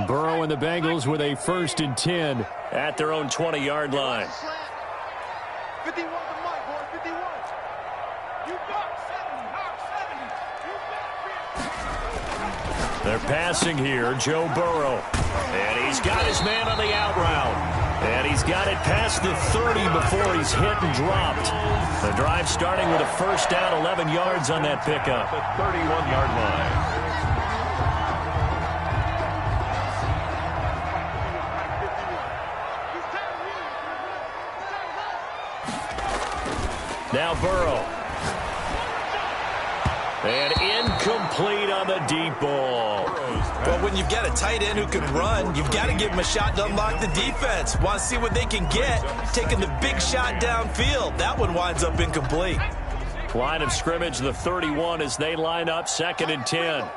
Burrow and the Bengals with a 1st and 10 at their own 20-yard line. 51 to Mike, boy, 51. You got 70, They're passing here, Joe Burrow. And he's got his man on the out route. And he's got it past the 30 before he's hit and dropped. The drive starting with a 1st down, 11 yards on that pickup. The 31-yard line. Now Burrow. And incomplete on the deep ball. Well, when you've got a tight end who can run, you've got to give him a shot to unlock the defense. Want to see what they can get, taking the big shot downfield. That one winds up incomplete. Line of scrimmage, the 31 as they line up, 2nd and 10.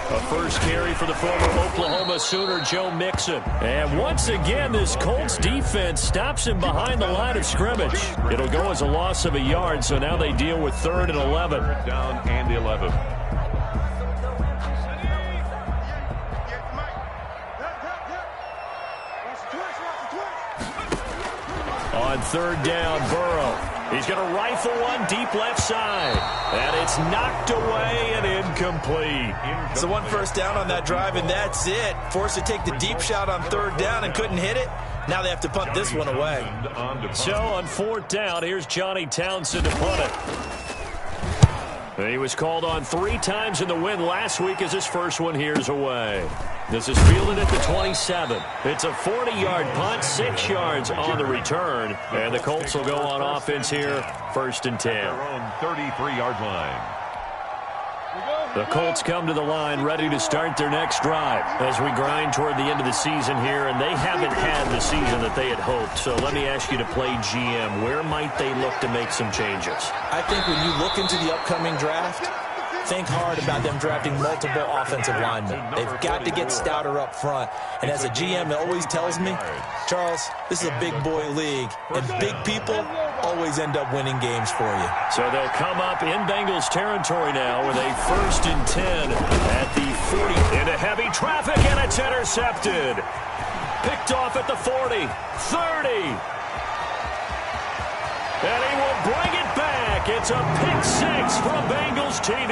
A first carry for the former Oklahoma Sooner, Joe Mixon. And once again, this Colts defense stops him behind the line of scrimmage. It'll go as a loss of a yard, so now they deal with 3rd and 11. Down and 11. On 3rd down, Burrow. He's going to rifle one deep left side. And it's knocked away and incomplete. So 1 first down on that drive, and that's it. Forced to take the deep shot on 3rd down and couldn't hit it. Now they have to punt this one away. So on 4th down, here's Johnny Townsend to punt it. He was called on 3 times in the win last week as his first one here's away. This is fielded at the 27. It's a 40-yard punt, 6 yards on the return. And the Colts will go on offense here, 1st and 10. Their own 33-yard line. The Colts come to the line ready to start their next drive as we grind toward the end of the season here, and they haven't had the season that they had hoped. So let me ask you to play GM. Where might they look to make some changes? I think when you look into the upcoming draft, think hard about them drafting multiple offensive linemen. They've got to get stouter up front. And as a GM, it always tells me, Charles, this is a big boy league, and big people always end up winning games for you. So they'll come up in Bengals territory now with a 1st and 10 at the 40. Into heavy traffic, and it's intercepted. Picked off at the 40, 30. And he will bring it back. It's a pick 6 from Bengals TD.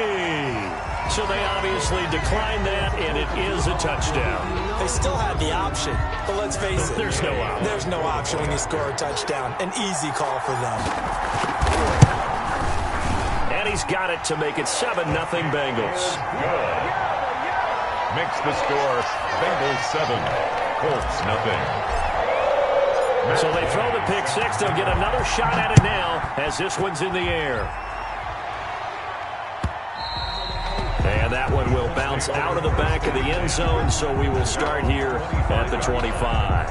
So they obviously declined that, and it is a touchdown. They still had the option, but let's face it. There's no option. There's no option when you score a touchdown. An easy call for them. And he's got it to make it 7-0 Bengals. Good. Makes the score Bengals 7, Colts nothing. So they throw the pick 6. They'll get another shot at it now as this one's in the air. And that one will bounce out of the back of the end zone, so we will start here at the 25.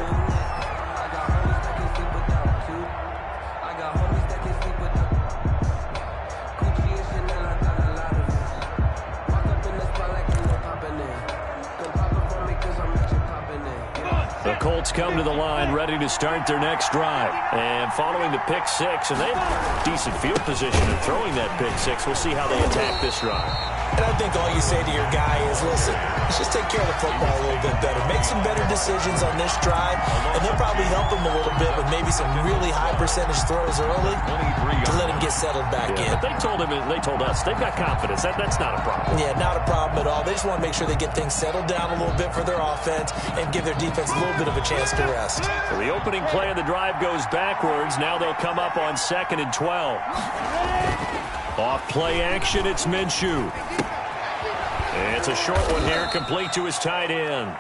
The Colts come to the line ready to start their next drive. And following the pick 6, and they have decent field position in throwing that pick 6. We'll see how they attack this drive. And I think all you say to your guy is, listen, let's just take care of the football a little bit better. Make some better decisions on this drive, and they'll probably help him a little bit with maybe some really high percentage throws early to let him get settled back in. But they told us they've got confidence. That's not a problem. Yeah, not a problem at all. They just want to make sure they get things settled down a little bit for their offense and give their defense a little bit of a chance to rest. So the opening play of the drive goes backwards. Now they'll come up on 2nd and 12. Off play action, it's Minshew. It's a short one here, complete to his tight end.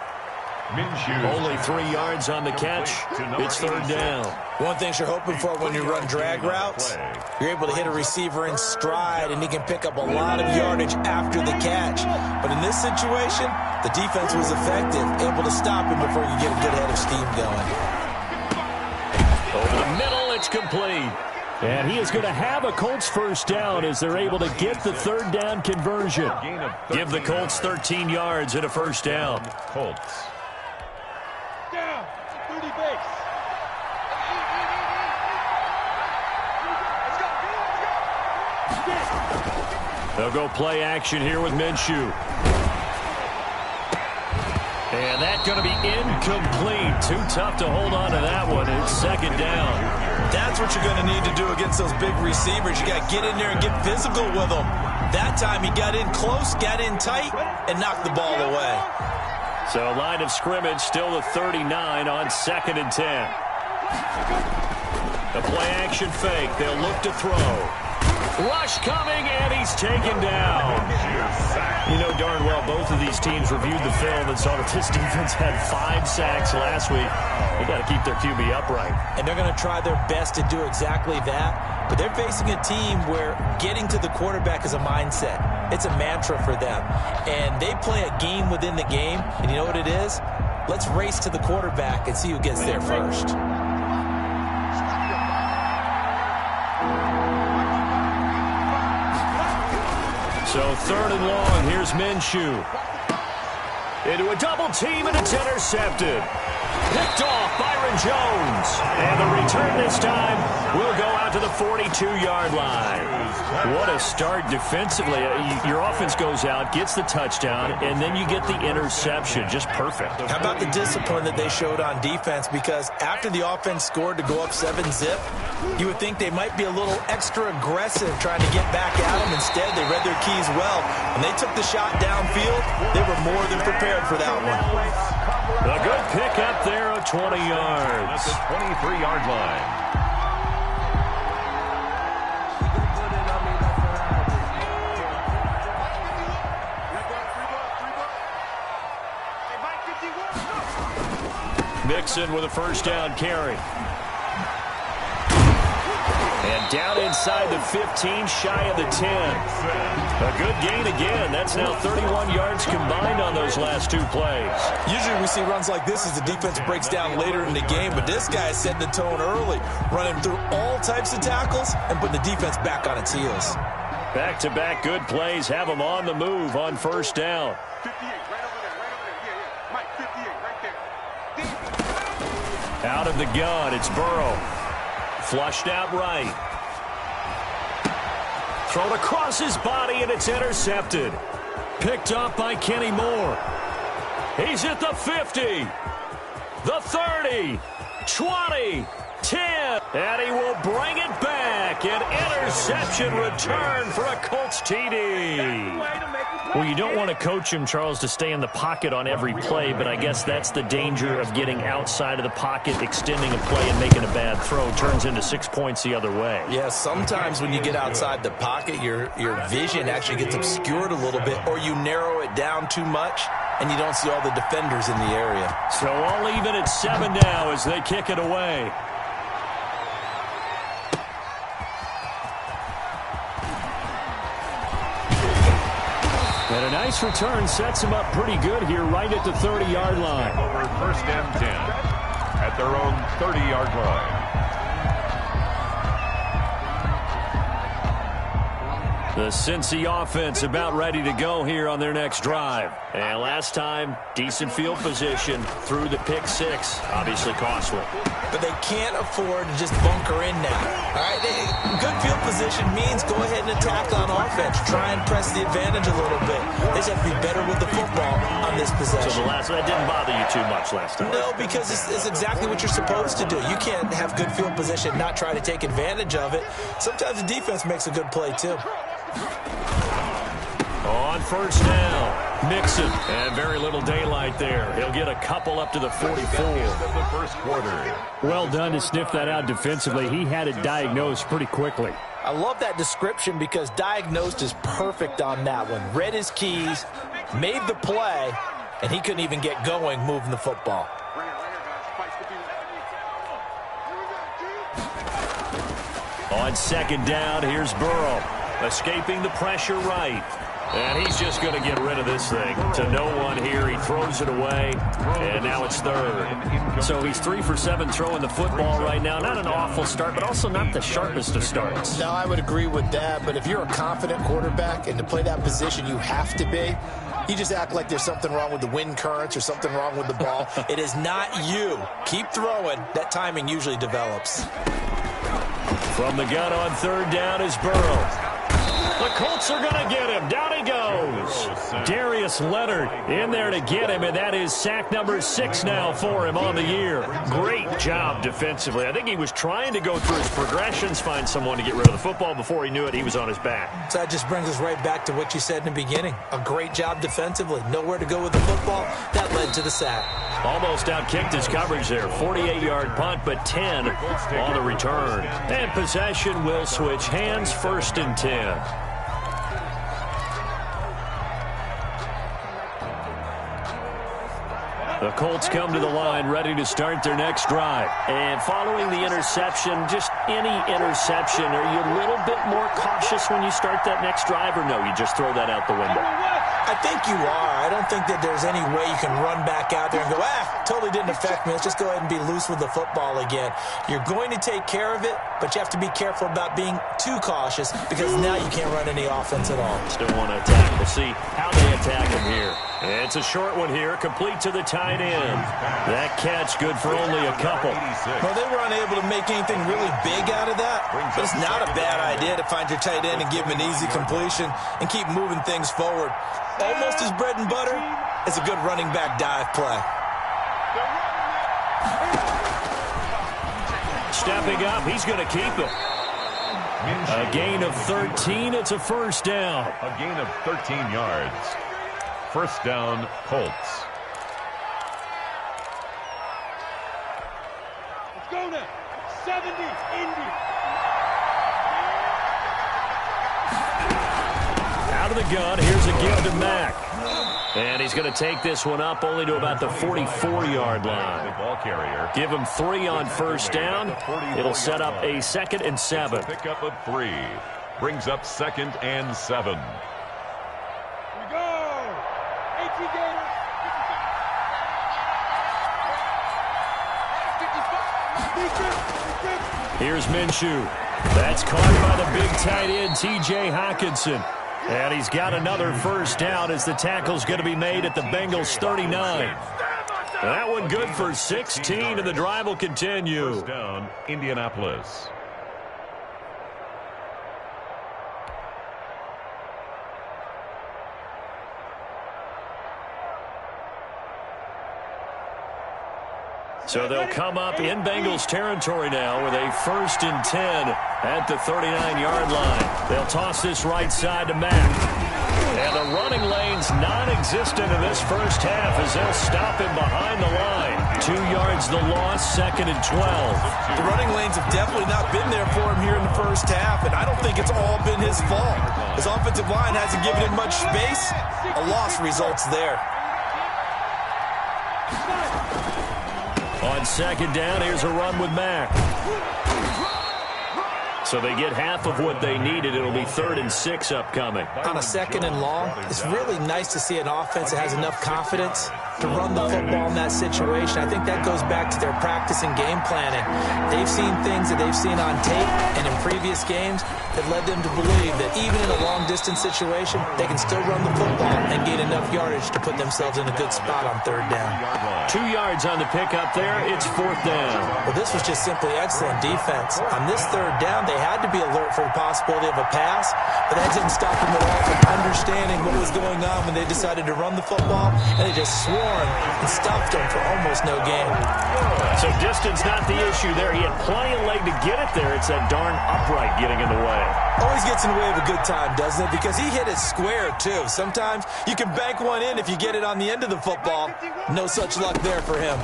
Minshew. Only 3 yards on the catch. It's 3rd down. One thing you're hoping for when you run drag routes, you're able to hit a receiver in stride, and he can pick up a lot of yardage after the catch. But in this situation, the defense was effective, able to stop him before you get a good head of steam going. Over the middle, it's complete. And he is going to have a Colts 1st down as they're able to get the 3rd down conversion. Give the Colts 13 yards and a 1st down. Colts. down, 30 base. They'll go play action here with Minshew. And that's going to be incomplete. Too tough to hold on to that one. It's second down. That's what you're going to need to do against those big receivers. You got to get in there and get physical with them. That time he got in close, got in tight, and knocked the ball away. So line of scrimmage still the 39 on 2nd and 10. The play action fake. They'll look to throw. Rush coming, and he's taken down. You know darn well both of these teams reviewed the film and saw that this defense had 5 sacks last week. They got to keep their QB upright. And they're going to try their best to do exactly that. But they're facing a team where getting to the quarterback is a mindset. It's a mantra for them. And they play a game within the game. And you know what it is? Let's race to the quarterback and see who gets there first. So 3rd and long, here's Minshew. Into a double team, and it's intercepted. Picked off Byron Jones. And the return this time will go out to the 42-yard line. What a start defensively. Your offense goes out, gets the touchdown, and then you get the interception. Just perfect. How about the discipline that they showed on defense? Because after the offense scored to go up 7-zip, you would think they might be a little extra aggressive trying to get back at them. Instead, they read their keys well. When they took the shot downfield, they were more than prepared for that one. A good pick up there of 20 yards. At the 23-yard line. Mixon with a first down carry. And down inside the 15, shy of the 10. A good gain again. That's now 31 yards combined on those last 2 plays. Usually we see runs like this as the defense breaks down later in the game, but this guy is setting the tone early, running through all types of tackles and putting the defense back on its heels. Back-to-back good plays have them on the move on first down. 58, right over there, right over there. Yeah. Mike, 58, right there. Out of the gun, it's Burrow. Flushed out right. Thrown across his body, and it's intercepted. Picked up by Kenny Moore. He's at the 50, the 30, 20, 10, and he will bring it back. An interception return for a Colts TD. Well, you don't want to coach him, Charles, to stay in the pocket on every play, but I guess that's the danger of getting outside of the pocket, extending a play, and making a bad throw. Turns into 6 points the other way. Yeah, sometimes when you get outside the pocket, your vision actually gets obscured a little bit, or you narrow it down too much, and you don't see all the defenders in the area. So all even at 7 now as they kick it away. And a nice return sets him up pretty good here right at the 30-yard line. Over 1st and 10 at their own 30-yard line. The Cincy offense about ready to go here on their next drive. And last time, decent field position through the pick 6. Obviously costly. But they can't afford to just bunker in now. All right, good field position means go ahead and attack on offense. Try and press the advantage a little bit. They just have to be better with the football on this possession. So that didn't bother you too much last time? No, because it's exactly what you're supposed to do. You can't have good field position, not try to take advantage of it. Sometimes the defense makes a good play, too. On first down, Mixon, and very little daylight there. He'll get a couple up to the 44. Of the first quarter. Well done to sniff that out defensively. He had it diagnosed pretty quickly. I love that description because diagnosed is perfect on that one. Read his keys, made the play, and he couldn't even get going moving the football. On second down, here's Burrow. Escaping the pressure right. And he's just going to get rid of this thing. To no one here. He throws it away. And now it's 3rd. So he's 3 for 7 throwing the football right now. Not an awful start, but also not the sharpest of starts. No, I would agree with that. But if you're a confident quarterback and to play that position, you have to be. You just act like there's something wrong with the wind currents or something wrong with the ball. It is not you. Keep throwing. That timing usually develops. From the gun on 3rd down is Burrow. The Colts are going to get him down he goes. Darius Leonard in there to get him, and that is sack number 6 now for him on the year. Great job defensively. I think he was trying to go through his progressions, find someone to get rid of the football. Before he knew it, he was on his back. So that just brings us right back to what you said in the beginning. A great job defensively. Nowhere to go with the football. That led to the sack. Almost outkicked his coverage there. 48-yard punt, but 10 on the return. And possession will switch hands, 1st and 10. The Colts come to the line, ready to start their next drive. And following the interception, just any interception, are you a little bit more cautious when you start that next drive, or no, you just throw that out the window? I think you are. I don't think that there's any way you can run back out there and go, totally didn't affect me. Let's just go ahead and be loose with the football again. You're going to take care of it, but you have to be careful about being too cautious because now you can't run any offense at all. Still want to attack. We'll see how they attack him here. It's a short one here, complete to the tight end. That catch good for only a couple. Well, they were unable to make anything really big out of that, but it's not a bad idea to find your tight end and give him an easy completion and keep moving things forward. Almost his bread and butter is a good running back dive play. Stepping up, he's going to keep it. A gain of 13, it's a 1st down. A gain of 13 yards. 1st down, Colts. Let's go now. 70, Indy. Out of the gun, here's a give to Mack. And he's going to take this one up only to about the 44-yard line. Ball carrier. Give him 3 on 1st down. It'll set up a 2nd and 7. Pickup of 3. Brings up 2nd and 7. Here we go. AT Gators. Here's Minshew. That's caught by the big tight end, T.J. Hockenson. And he's got another 1st down as the tackle's going to be made at the Bengals' 39. That one good for 16, and the drive will continue. 1st down, Indianapolis. So they'll come up in Bengals territory now with a 1st and 10 at the 39-yard line. They'll toss this right side to Mack. And the running lane's non-existent in this first half as they'll stop him behind the line. 2 yards the loss, 2nd and 12. The running lanes have definitely not been there for him here in the first half, and I don't think it's all been his fault. His offensive line hasn't given him much space. A loss results there. On 2nd down, here's a run with Mack. So they get half of what they needed. It'll be 3rd and 6 upcoming. On a 2nd and long, it's really nice to see an offense that has enough confidence to run the football in that situation. I think that goes back to their practice and game planning. They've seen things that they've seen on tape and in previous games that led them to believe that even in a long-distance situation, they can still run the football and gain enough yardage to put themselves in a good spot on 3rd down. 2 yards on the pickup there. It's 4th down. Well, this was just simply excellent defense. On this 3rd down, they had to be alert for the possibility of a pass, but that didn't stop them at all from understanding what was going on when they decided to run the football, and they just swarmed and stopped them for almost no gain. So distance not the issue there. He had plenty of leg to get it there. It's that darn upright getting in the way. Always gets in the way of a good time, doesn't it? Because he hit it square, too. Sometimes you can bank one in if you get it on the end of the football. No such luck there for him.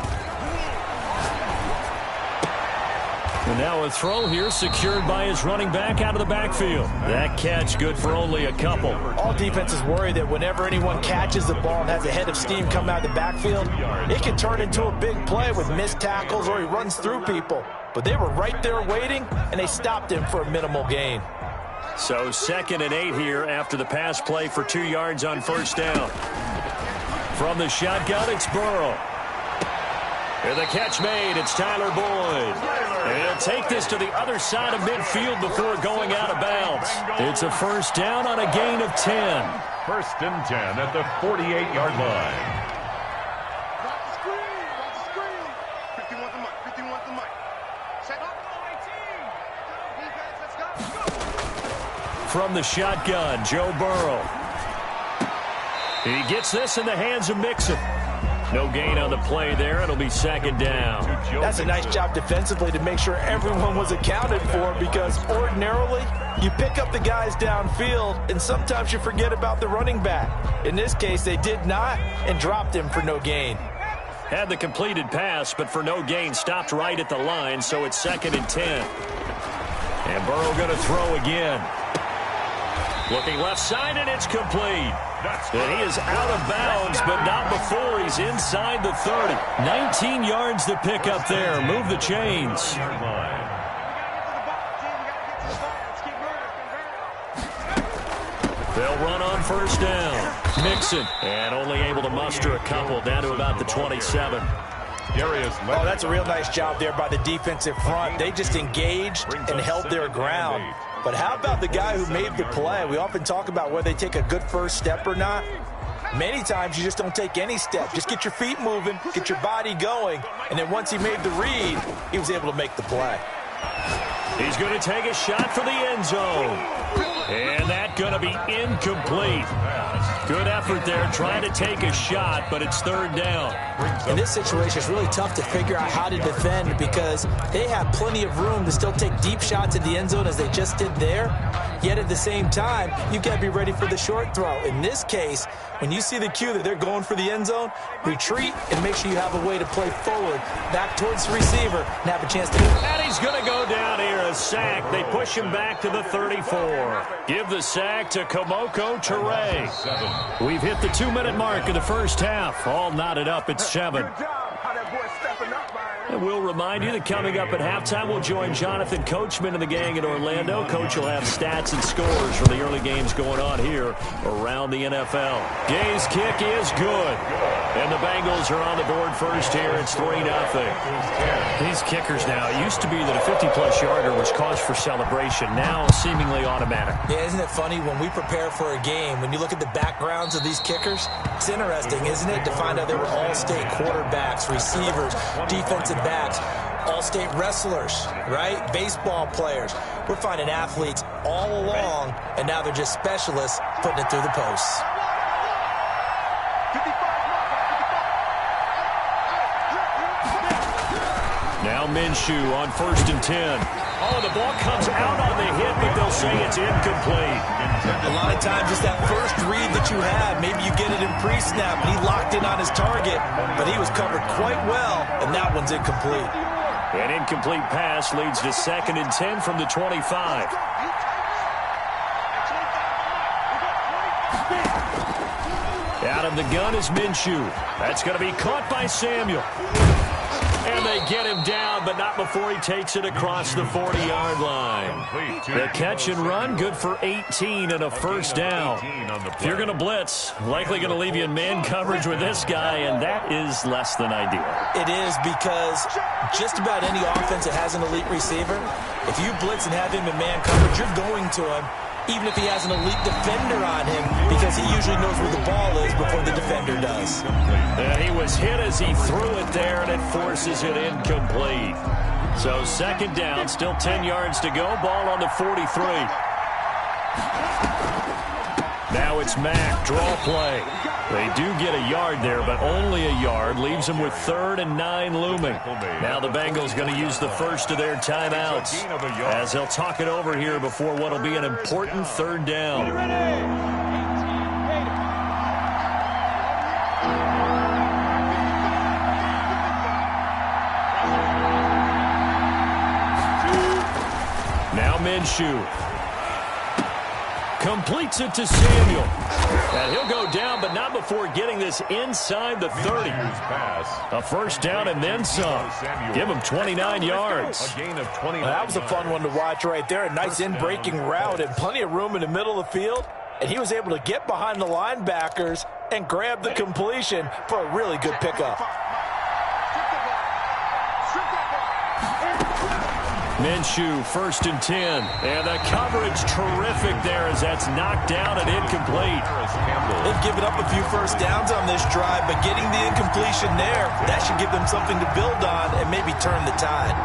And now a throw here secured by his running back out of the backfield. That catch good for only a couple. All defenses worry that whenever anyone catches the ball and has a head of steam come out of the backfield, it can turn into a big play with missed tackles or he runs through people. But they were right there waiting, and they stopped him for a minimal gain. So 2nd and 8 here after the pass play for 2 yards on 1st down. From the shotgun, it's Burrow. And the catch made, it's Tyler Boyd. And he'll take this to the other side of midfield before going out of bounds. It's a 1st down on a gain of 10. 1st and 10 at the 48-yard line. Drop the screen. 51 to Mike. 51 to Mike. Set up. Defense, let's go. From the shotgun, Joe Burrow. He gets this in the hands of Mixon. No gain on the play there. It'll be second down. That's a nice job defensively to make sure everyone was accounted for, because ordinarily you pick up the guys downfield and sometimes you forget about the running back. In this case, they did not and dropped him for no gain. Had the completed pass, but for no gain, stopped right at the line, so it's 2nd and 10. And Burrow going to throw again. Looking left side, and it's complete. And he is out of bounds, but not before he's inside the 30. 19 yards to pick up there. Move the chains. They'll run on first down. Mixon, and only able to muster a couple, down to about the 27. Oh, that's a real nice job there by the defensive front. They just engaged and held their ground. But how about the guy who made the play? We often talk about whether they take a good first step or not. Many times you just don't take any step. Just get your feet moving, get your body going, and then once he made the read, he was able to make the play. He's going to take a shot for the end zone. And that's going to be incomplete. Good effort there trying to take a shot, but it's 3rd down. In this situation, it's really tough to figure out how to defend because they have plenty of room to still take deep shots at the end zone as they just did there. Yet at the same time, you've got to be ready for the short throw. In this case, when you see the cue that they're going for the end zone, retreat and make sure you have a way to play forward, back towards the receiver, and have a chance to do it. And he's going to go down here, a sack. They push him back to the 34. Give the sack to Kamoko Ture. We've hit the 2-minute mark of the first half. All knotted up at 7. And we'll remind you that coming up at halftime, we'll join Jonathan Coachman and the gang in Orlando. Coach will have stats and scores from the early games going on here around the NFL. Gay's kick is good. And the Bengals are on the board first here. It's 3-0. These kickers now, it used to be that a 50-plus yarder was cause for celebration. Now seemingly automatic. Yeah, isn't it funny when we prepare for a game, when you look at the backgrounds of these kickers, it's interesting, isn't it, to find out they were all-state quarterbacks, receivers, defensive backs, all-state wrestlers, right? Baseball players. We're finding athletes all along, and now they're just specialists putting it through the posts. Now Minshew on 1st and 10. Oh, the ball comes out on the hit, but they'll say it's incomplete. A lot of times it's that first read that you have. Maybe you get it in pre-snap, and he locked in on his target, but he was covered quite well, and that one's incomplete. An incomplete pass leads to 2nd and 10 from the 25. Out of the gun is Minshew. That's going to be caught by Samuel. And they get him down, but not before he takes it across the 40-yard line. The catch and run, good for 18 and a first down. If you're going to blitz, likely going to leave you in man coverage with this guy, and that is less than ideal. It is, because just about any offense that has an elite receiver, if you blitz and have him in man coverage, you're going to him, even if he has an elite defender on him, because he usually knows where the ball is before the defender does. And he was hit as he threw it there, and it forces it incomplete. So 2nd down, still 10 yards to go. Ball on the 43. Now it's Mack, draw play. They do get a yard there, but only a yard. Leaves them with 3rd and 9 looming. Now the Bengals going to use the first of their timeouts, as they'll talk it over here before what will be an important 3rd down. Now Minshew completes it to Samuel. And he'll go down, but not before getting this inside the 30. A first down and then some. Give him 29 yards. That was a fun one to watch right there. A nice in-breaking route and plenty of room in the middle of the field. And he was able to get behind the linebackers and grab the completion for a really good pickup. Minshew, 1st and 10. And the coverage terrific there as that's knocked down and incomplete. They've given up a few first downs on this drive, but getting the incompletion there, that should give them something to build on and maybe turn the tide.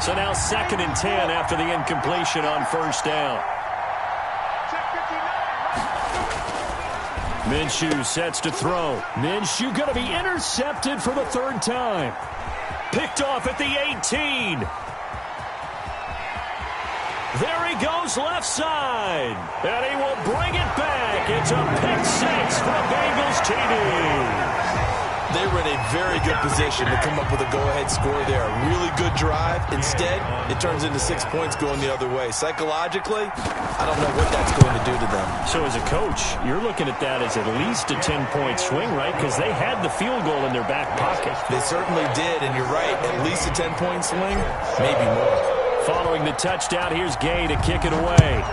So now 2nd and 10 after the incompletion on 1st down. Minshew sets to throw. Minshew going to be intercepted for the third time. Picked off at the 18. There he goes left side. And he will bring it back. It's a pick six for Bengals TD. They were in a very good position to come up with a go-ahead score there. A really good drive. Instead, it turns into 6 points going the other way. Psychologically, I don't know what that's going to do to them. So as a coach, you're looking at that as at least a 10-point swing, right? Because they had the field goal in their back pocket. They certainly did, and you're right. At least a 10-point swing, maybe more. Following the touchdown, here's Gay to kick it away.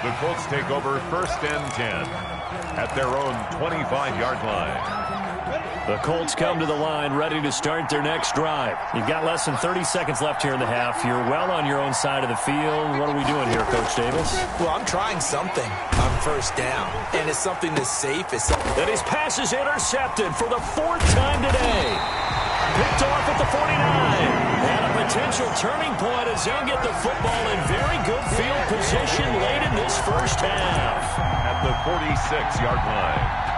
The Colts take over 1st and 10 at their own 25-yard line. The Colts come to the line ready to start their next drive. You've got less than 30 seconds left here in the half. You're well on your own side of the field. What are we doing here, Coach Davis? Well, I'm trying something on 1st down, and it's something that's safe. And his pass is intercepted for the 4th time today. Picked off at the 49. And a potential turning point as they'll get the football in very good field position late in this first half. At the 46-yard line.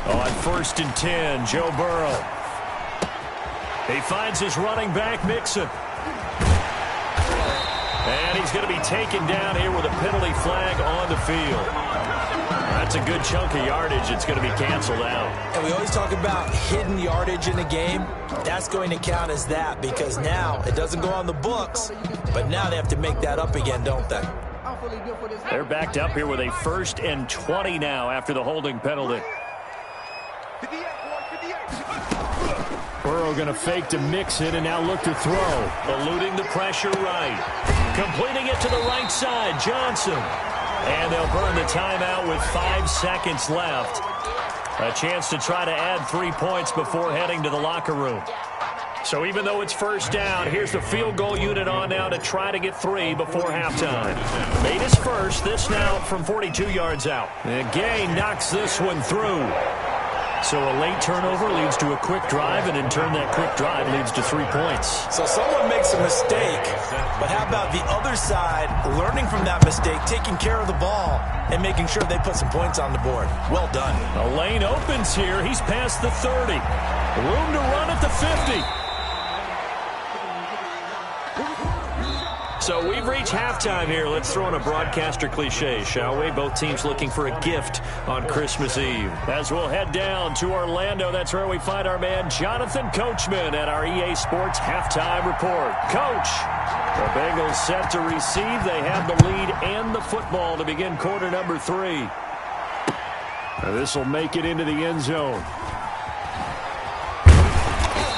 On 1st and 10, Joe Burrow. He finds his running back, Mixon. And he's going to be taken down here with a penalty flag on the field. That's a good chunk of yardage. It's going to be canceled out. And we always talk about hidden yardage in a game. That's going to count as that because now it doesn't go on the books, but now they have to make that up again, don't they? They're backed up here with a 1st and 20 now after the holding penalty. Burrow going to fake to mix it and now look to throw. Eluding the pressure right. Completing it to the right side, Johnson. And they'll burn the timeout with 5 seconds left. A chance to try to add 3 points before heading to the locker room. So even though it's 1st down, here's the field goal unit on now to try to get 3 before halftime. Made his first, this now from 42 yards out. And Gay knocks this one through. So a late turnover leads to a quick drive, and in turn that quick drive leads to 3 points. So someone makes a mistake, but how about the other side learning from that mistake, taking care of the ball, and making sure they put some points on the board? Well done. A lane opens here. He's past the 30. Room to run at the 50. So we've reached halftime here. Let's throw in a broadcaster cliche, shall we? Both teams looking for a gift on Christmas Eve. As we'll head down to Orlando, that's where we find our man Jonathan Coachman at our EA Sports Halftime Report. Coach, the Bengals set to receive. They have the lead and the football to begin quarter number 3. This will make it into the end zone.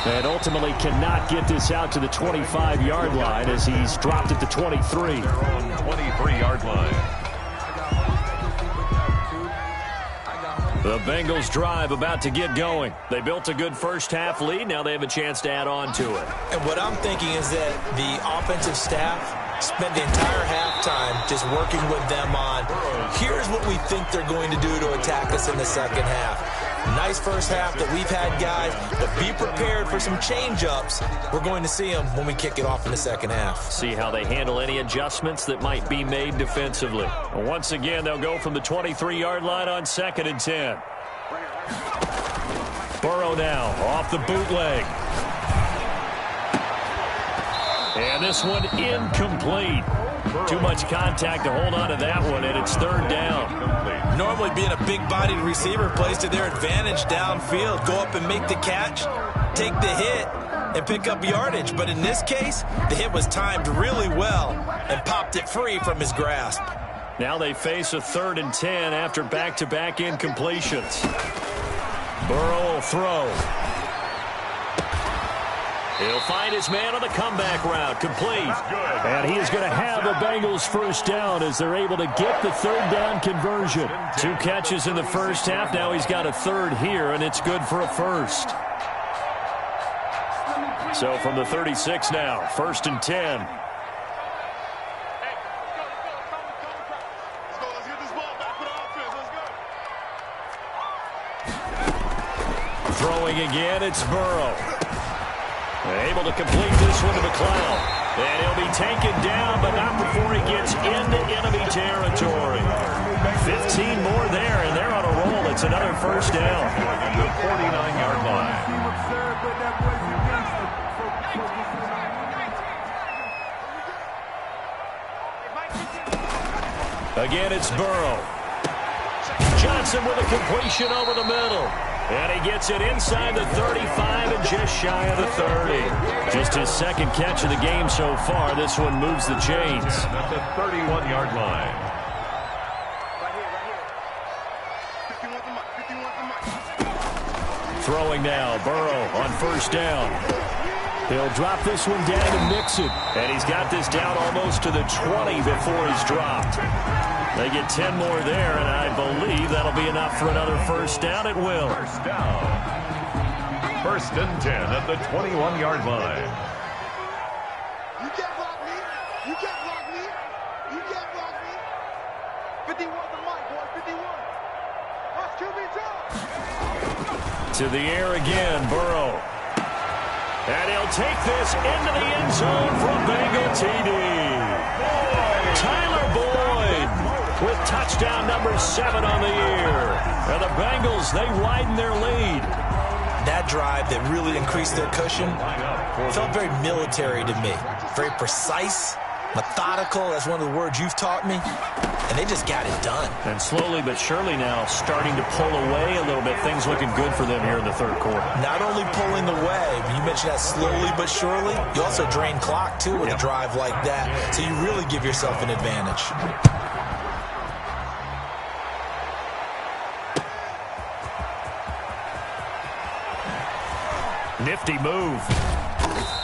And ultimately cannot get this out to the 25-yard line as he's dropped at the 23. Their own 23-yard line. The Bengals drive about to get going. They built a good first half lead. Now they have a chance to add on to it. And what I'm thinking is that the offensive staff spent the entire halftime just working with them on, here's what we think they're going to do to attack us in the second half. Nice first half that we've had, guys, but be prepared for some change-ups. We're going to see them when we kick it off in the second half. See how they handle any adjustments that might be made defensively. Once again, they'll go from the 23-yard line on 2nd and 10. Burrow now off the bootleg. And this one incomplete. Too much contact to hold on to that one, and it's 3rd down. Normally being a big-bodied receiver plays to their advantage downfield. Go up and make the catch, take the hit, and pick up yardage. But in this case, the hit was timed really well and popped it free from his grasp. Now they face a 3rd and 10 after back-to-back incompletions. Burrow will throw. He'll find his man on the comeback route, complete. And he is going to have a Bengals first down as they're able to get the 3rd down conversion. 2 catches in the first half. Now he's got a 3rd here, and it's good for a 1st. So from the 36 now, 1st and 10. Let's go. Throwing again, it's Burrow. Able to complete this one to McLeod. And he'll be taken down, but not before he gets into enemy territory. 15 more there, and they're on a roll. It's another first down. The 49-yard line. Again, it's Burrow. Johnson with a completion over the middle. And he gets it inside the 35 and just shy of the 30. Just his second catch of the game so far. This one moves the chains. At the 31-yard line. Throwing now, Burrow on first down. He'll drop this one down to Mixon. And he's got this down almost to the 20 before he's dropped. They get 10 more there, and I believe that'll be enough for another first down. It will. First down. First and 10 at the 21-yard line. You can't block me. You can't block me. You can't block me. 51 the mic, boy. 51. Watch QB drop. To the air again, Burrow. And he'll take this into the end zone for a Bengal TD. Tyler Boyd with touchdown number 7 on the year. And the Bengals, they widen their lead. That drive that really increased their cushion felt very military to me. Very precise, methodical. That's one of the words you've taught me. And they just got it done. And slowly but surely now starting to pull away a little bit. Things looking good for them here in the third quarter. Not only pulling away, but you mentioned that slowly but surely. You also drain clock, too, with a drive like that. So you really give yourself an advantage. Nifty move.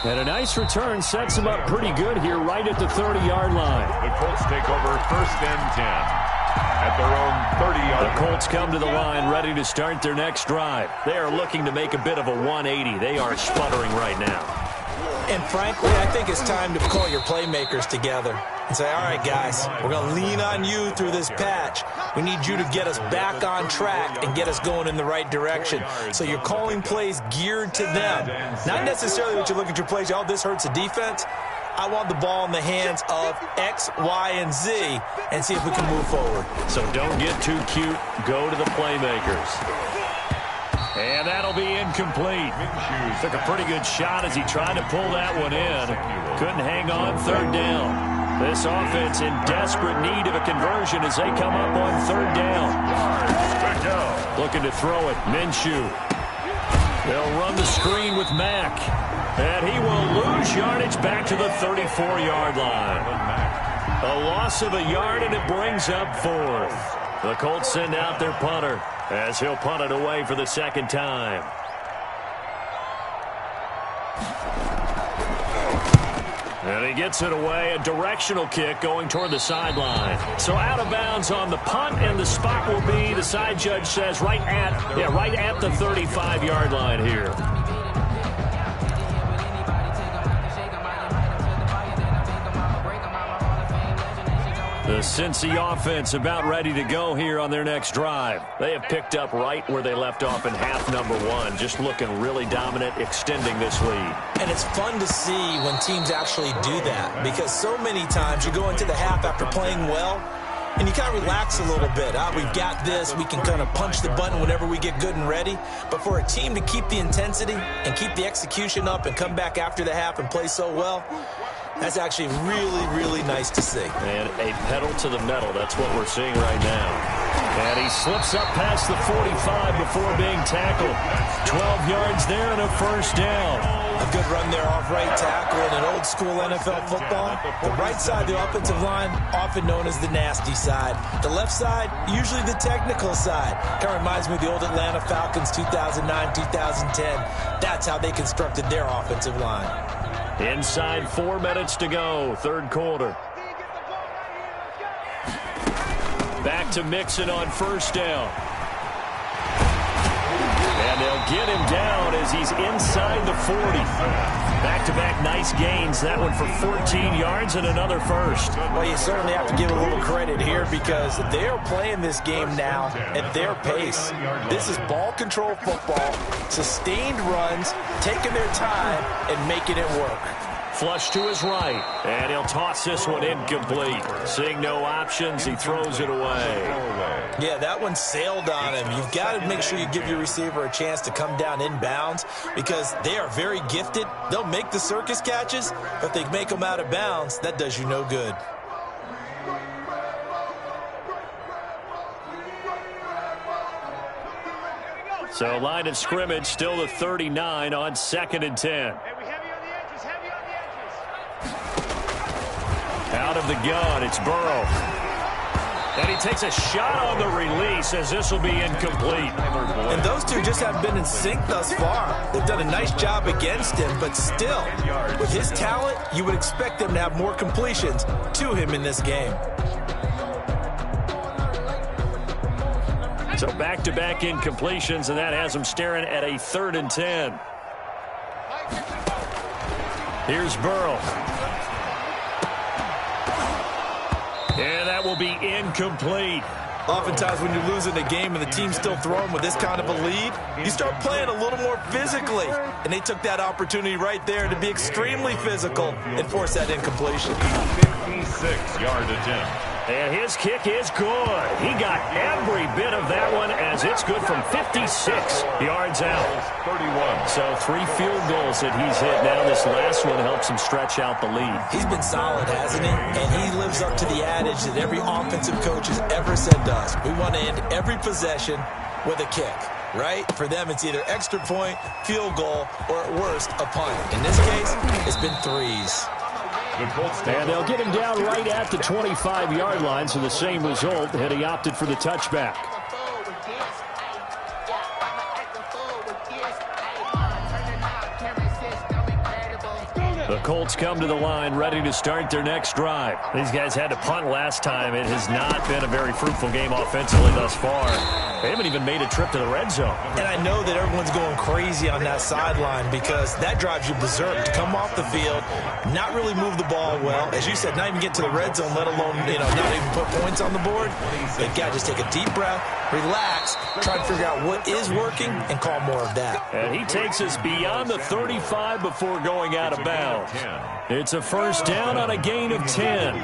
And a nice return sets him up pretty good here right at the 30-yard line. The Colts take over first and 10 at their own 30-yard line. The Colts come to the line ready to start their next drive. They are looking to make a bit of a 180. They are sputtering right now. And frankly, I think it's time to call your playmakers together and say, all right, guys, we're going to lean on you through this patch. We need you to get us back on track and get us going in the right direction. So you're calling plays geared to them. Not necessarily that you look at your plays, oh, this hurts the defense. I want the ball in the hands of X, Y, and Z and see if we can move forward. So don't get too cute. Go to the playmakers. And that'll be incomplete. Took a pretty good shot as he tried to pull that one in. Couldn't hang on third down. This offense in desperate need of a conversion as they come up on third down. Looking to throw it. Minshew. They'll run the screen with Mack. And he will lose yardage back to the 34-yard line. A loss of a yard, and it brings up fourth. The Colts send out their punter as he'll punt it away for the second time. And he gets it away, a directional kick going toward the sideline. So out of bounds on the punt, and the spot will be, the side judge says, right at the 35-yard line here. The Cincy offense about ready to go here on their next drive. They have picked up right where they left off in half number 1, just looking really dominant, extending this lead. And it's fun to see when teams actually do that, because so many times you go into the half after playing well, and you kind of relax a little bit. We've got this. We can kind of punch the button whenever we get good and ready. But for a team to keep the intensity and keep the execution up and come back after the half and play so well, that's actually really, really nice to see. And a pedal to the metal. That's what we're seeing right now. And he slips up past the 45 before being tackled. 12 yards there and a first down. A good run there off right tackle in an old-school NFL football. The right side of the offensive line, often known as the nasty side. The left side, usually the technical side. Kind of reminds me of the old Atlanta Falcons 2009, 2010. That's how they constructed their offensive line. Inside 4 minutes to go, third quarter. Back to Mixon on first down. And they'll get him down as he's inside the 40. Back-to-back nice gains. That one for 14 yards and another first. Well, you certainly have to give a little credit here because they are playing this game now at their pace. This is ball control football, sustained runs, taking their time, and making it work. Flush to his right, and he'll toss this one incomplete. Seeing no options, he throws it away. Yeah, that one sailed on him. You've got to make sure you give your receiver a chance to come down inbounds because they are very gifted. They'll make the circus catches, but if they make them out of bounds, that does you no good. So line of scrimmage still the 39 on 2nd and 10. Out of the gun, it's Burrow. And he takes a shot on the release as this will be incomplete. And those two just haven't been in sync thus far. They've done a nice job against him, but still, with his talent, you would expect them to have more completions to him in this game. So back-to-back incompletions, and that has him staring at a 3rd and 10. Here's Burrow. And that will be incomplete. Oftentimes when you're losing a game and the team's still throwing with this kind of a lead, you start playing a little more physically. And they took that opportunity right there to be extremely physical and force that incompletion. 56-yard attempt. And his kick is good. He got every bit of that one as it's good from 56 yards out. 31. So 3 field goals that he's hit now. This last one helps him stretch out the lead. He's been solid, hasn't he? And he lives up to the adage that every offensive coach has ever said to us. We want to end every possession with a kick, right? For them, it's either extra point, field goal, or at worst, a punt. In this case, it's been 3s. And they'll get him down right at the 25-yard line, so the same result had he opted for the touchback. The Colts come to the line ready to start their next drive. These guys had to punt last time. It has not been a very fruitful game offensively thus far. They haven't even made a trip to the red zone. And I know that everyone's going crazy on that sideline because that drives you berserk to come off the field, not really move the ball well. As you said, not even get to the red zone, let alone, not even put points on the board. They've got to just take a deep breath, relax, try to figure out what is working, and call more of that. And he takes us beyond the 35 before going out of bounds. It's a first down on a gain of 10.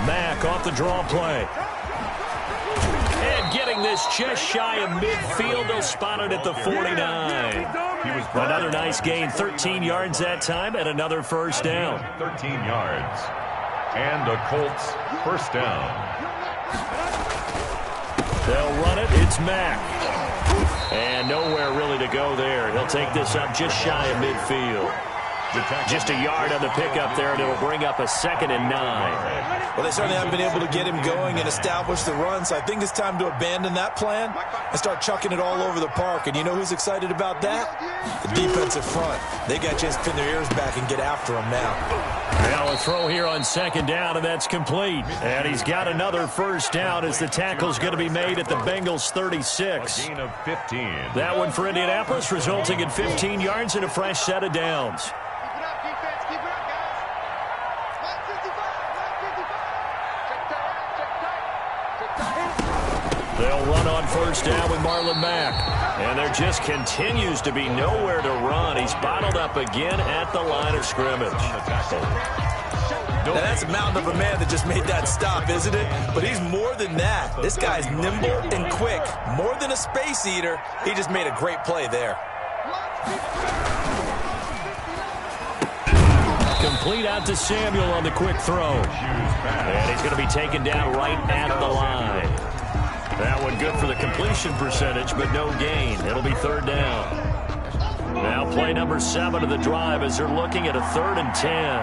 Mack off the draw play. And getting this just shy of midfield. They'll spot it at the 49. Another nice gain, 13 yards that time, and another first down. 13 yards. And a Colts first down. They'll run it. It's Mack. And nowhere really to go there. He'll take this up just shy of midfield. Just a yard on the pickup there, and it'll bring up a 2nd and 9. Well, they certainly haven't been able to get him going and establish the run, so I think it's time to abandon that plan and start chucking it all over the park. And you know who's excited about that? The defensive front. They got a chance to pin their ears back and get after him now. Now a throw here on 2nd down, and that's complete. And he's got another first down as the tackle's going to be made at the Bengals' 36. A gain of 15. That one for Indianapolis, resulting in 15 yards and a fresh set of downs. They'll run on first down with Marlon Mack. And there just continues to be nowhere to run. He's bottled up again at the line of scrimmage. Now that's a mountain of a man that just made that stop, isn't it? But he's more than that. This guy's nimble and quick. More than a space eater. He just made a great play there. Complete out to Samuel on the quick throw. And he's going to be taken down right at the line. That one good for the completion percentage, but no gain. It'll be 3rd down. Now play number 7 of the drive as they're looking at a 3rd and 10.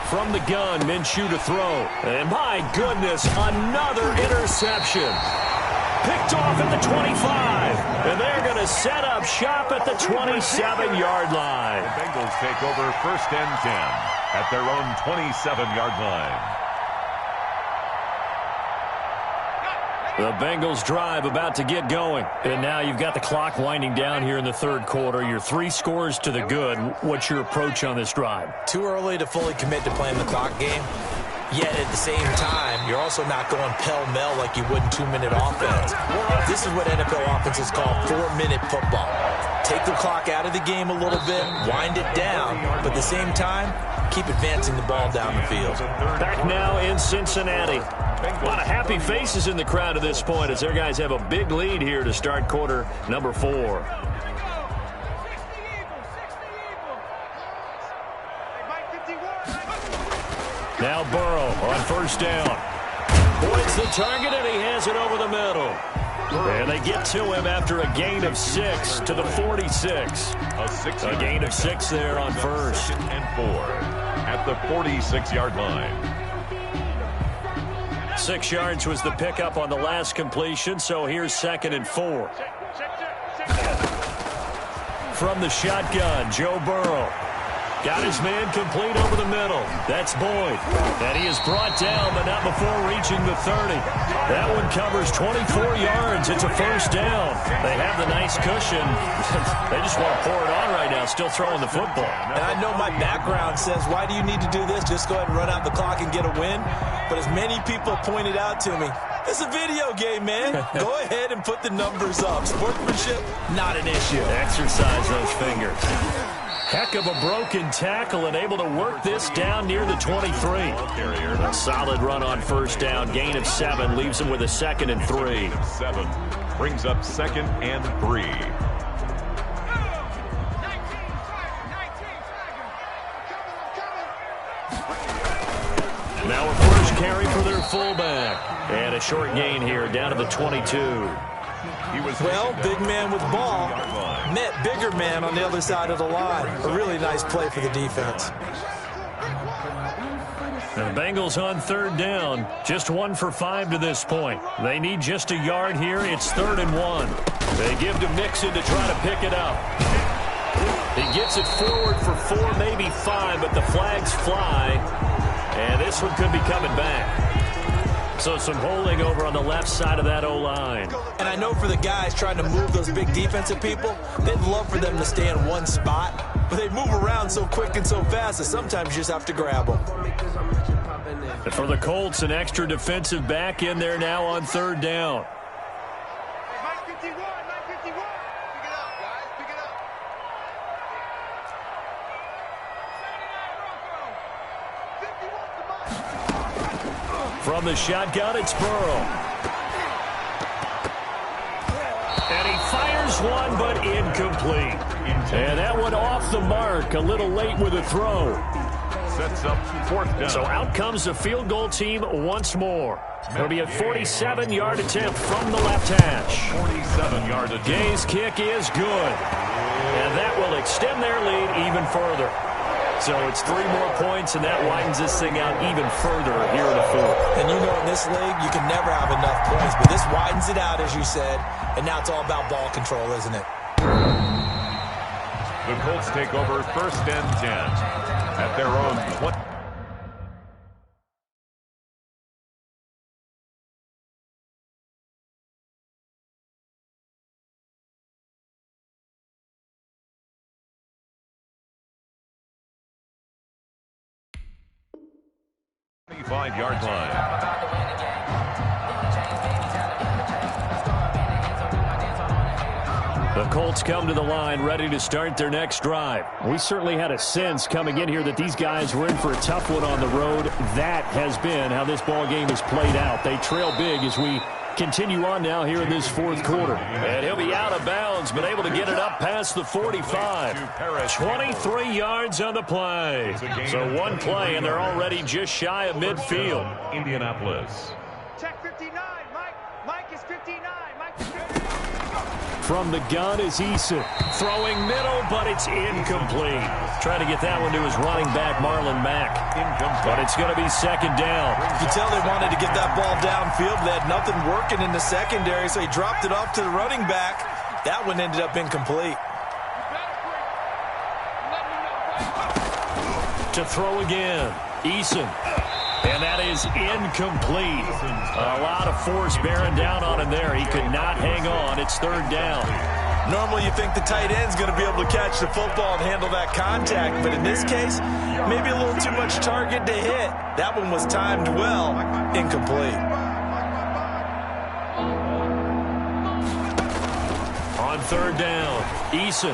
From the gun, Minshew to throw. And my goodness, another interception. Picked off at the 25. And they're going to set up shop at the 27-yard line. The Bengals take over 1st and 10 at their own 27-yard line. The Bengals drive about to get going. And now you've got the clock winding down here in the 3rd quarter. You're 3 scores to the good. What's your approach on this drive? Too early to fully commit to playing the clock game. Yet at the same time, you're also not going pell-mell like you would in 2-minute offense. This is what NFL offenses call 4-minute football. Take the clock out of the game a little bit, wind it down, but at the same time, keep advancing the ball down the field. Back now in Cincinnati. A lot of happy faces in the crowd at this point as their guys have a big lead here to start quarter number 4. Now Burrow on 1st down. Points the target, and he has it over the middle. And they get to him after a gain of 6 to the 46. A gain of 6 there on 1st and 4 at the 46-yard line. 6 yards was the pickup on the last completion, so here's 2nd and 4. From the shotgun, Joe Burrow. Got his man complete over the middle. That's Boyd. And he is brought down, but not before reaching the 30. That one covers 24 yards. It's a 1st down. They have the nice cushion. They just want to pour it on right now, still throwing the football. And I know my background says, why do you need to do this? Just go ahead and run out the clock and get a win. But as many people pointed out to me, it's a video game, man. Go ahead and put the numbers up. Sportsmanship, not an issue. Exercise those fingers. Heck of a broken tackle and able to work this down near the 23. A solid run on 1st down. Gain of 7 leaves him with a 2nd and 3. 7 brings up 2nd and 3. Now a first carry for their fullback. And a short gain here down to the 22. Well, big man with ball met bigger man on the other side of the line. A really nice play for the defense. And the Bengals on 3rd down. Just 1 for 5 to this point. They need just a yard here. It's 3rd and 1. They give to Mixon to try to pick it up. He gets it forward for 4, maybe 5, but the flags fly. And this one could be coming back. So some holding over on the left side of that O-line. And I know for the guys trying to move those big defensive people, they'd love for them to stay in one spot. But they move around so quick and so fast that sometimes you just have to grab them. And for the Colts, an extra defensive back in there now on 3rd down. From the shotgun, it's Burrow. And he fires one, but incomplete. And that one off the mark, a little late with a throw. Sets up 4th down. So out comes the field goal team once more. It'll be a 47-yard attempt from the left hash. 47-yard attempt. Gay's kick is good. And that will extend their lead even further. So it's 3 more points, and that widens this thing out even further here in the 4th. And you know in this league, you can never have enough points, but this widens it out, as you said, and now it's all about ball control, isn't it? The Colts take over 1st and 10 at their own 20. 25-yard line. The Colts come to the line ready to start their next drive. We certainly had a sense coming in here that these guys were in for a tough one on the road. That has been how this ball game has played out. They trail big as we continue on now here in this 4th quarter. And he'll be out of bounds, but able to get it up past the 45. 23 yards on the play. So 1 play, and they're already just shy of midfield. Indianapolis. Check 59. Mike is 59. Mike is 59. From the gun is Eason. Throwing middle, but it's incomplete. Trying to get that one to his running back, Marlon Mack. But it's going to be 2nd down. You tell they wanted to get that ball downfield. They had nothing working in the secondary, so he dropped it off to the running back. That one ended up incomplete. To throw again. Eason. And that is incomplete. A lot of force bearing down on him there. He could not hang on. It's third down. Normally you think the tight end's going to be able to catch the football and handle that contact, but in this case, maybe a little too much target to hit. That one was timed well. Incomplete. On third down, Eason.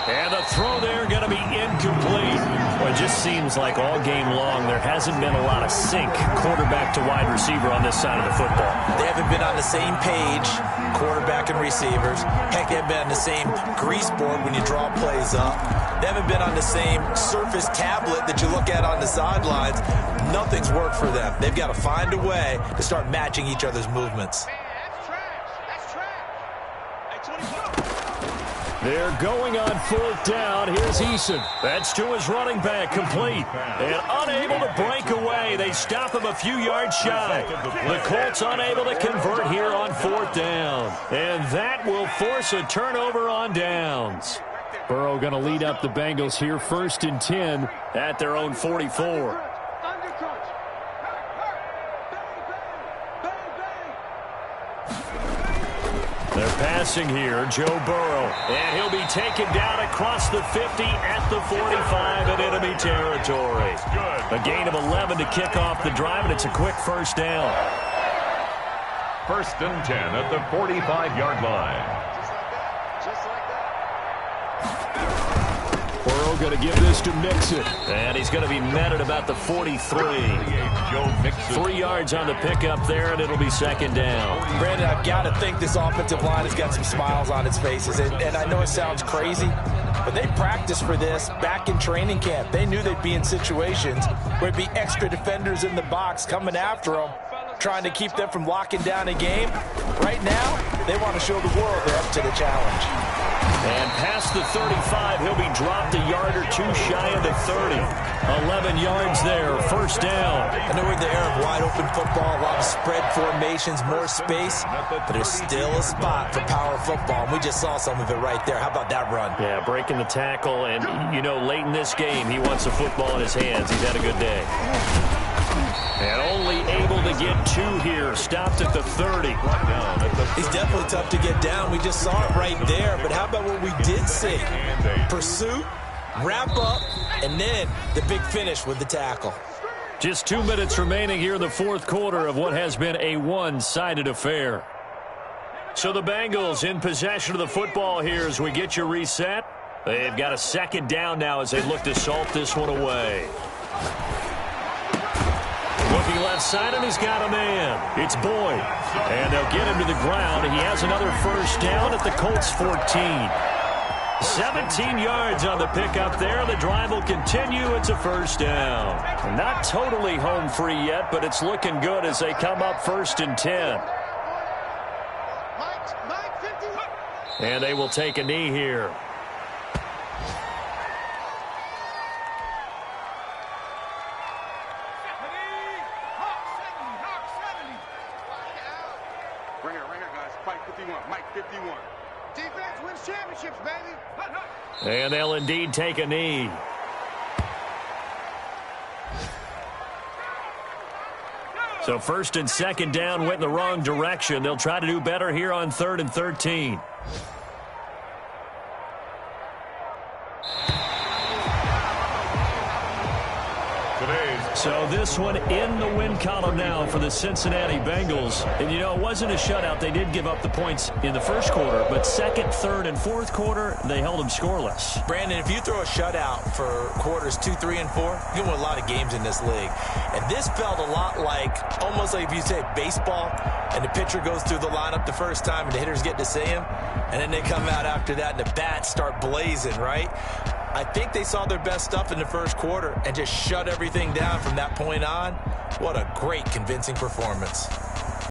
And the throw there going to be incomplete. Well, it just seems like all game long there hasn't been a lot of sync quarterback to wide receiver on this side of the football. They haven't been on the same page, quarterback and receivers. Heck, they haven't been on the same grease board when you draw plays up. They haven't been on the same surface tablet that you look at on the sidelines. Nothing's worked for them. They've got to find a way to start matching each other's movements. They're going on fourth down. Here's Eason. That's to his running back, complete. And unable to break away. They stop him a few yards shy. The Colts unable to convert here on fourth down. And that will force a turnover on downs. Burrow going to lead up the Bengals here, 1st and 10 at their own 44. They're passing here, Joe Burrow. And he'll be taken down across the 50 at the 45 in enemy territory. A gain of 11 to kick off the drive, and it's a quick first down. 1st and 10 at the 45-yard line. Burrow going to give this to Mixon. And he's going to be met at about the 43. 3 yards on the pickup there, and it'll be 2nd down. Brandon, I've got to think this offensive line has got some smiles on its faces. And I know it sounds crazy, but they practiced for this back in training camp. They knew they'd be in situations where it'd be extra defenders in the box coming after them, trying to keep them from locking down a game. Right now, they want to show the world they're up to the challenge. And past the 35, he'll be dropped a yard or two shy of the 30. 11 yards there, 1st down. I know we're in the era of wide-open football, a lot of spread formations, more space, but there's still a spot for power football, and we just saw some of it right there. How about that run? Yeah, breaking the tackle, and, you know, late in this game, he wants the football in his hands. He's had a good day. And only able to get 2 here. Stopped at the 30. He's definitely tough to get down. We just saw it right there. But how about what we did see? Pursuit, wrap up, and then the big finish with the tackle. Just 2 minutes remaining here in the 4th quarter of what has been a one-sided affair. So the Bengals in possession of the football here as we get you reset. They've got a 2nd down now as they look to salt this one away. Looking left side, and he's got a man. It's Boyd. And they'll get him to the ground. He has another 1st down at the Colts 14. 17 yards on the pickup there. The drive will continue. It's a 1st down. Not totally home free yet, but it's looking good as they come up 1st and 10. And they will take a knee here. Defense wins championships, baby. And they'll indeed take a knee. So 1st and 2nd down went in the wrong direction. They'll try to do better here on 3rd and 13. So this one in the win column now for the Cincinnati Bengals. And, you know, it wasn't a shutout. They did give up the points in the 1st quarter, but 2nd, 3rd, and 4th quarter, they held them scoreless. Brandon, if you throw a shutout for quarters 2, 3, and 4, you can win a lot of games in this league. And this felt a lot like, almost like if you say baseball, and the pitcher goes through the lineup the first time and the hitters get to see him, and then they come out after that and the bats start blazing, right? I think they saw their best stuff in the 1st quarter and just shut everything down from that point on. What a great, convincing performance.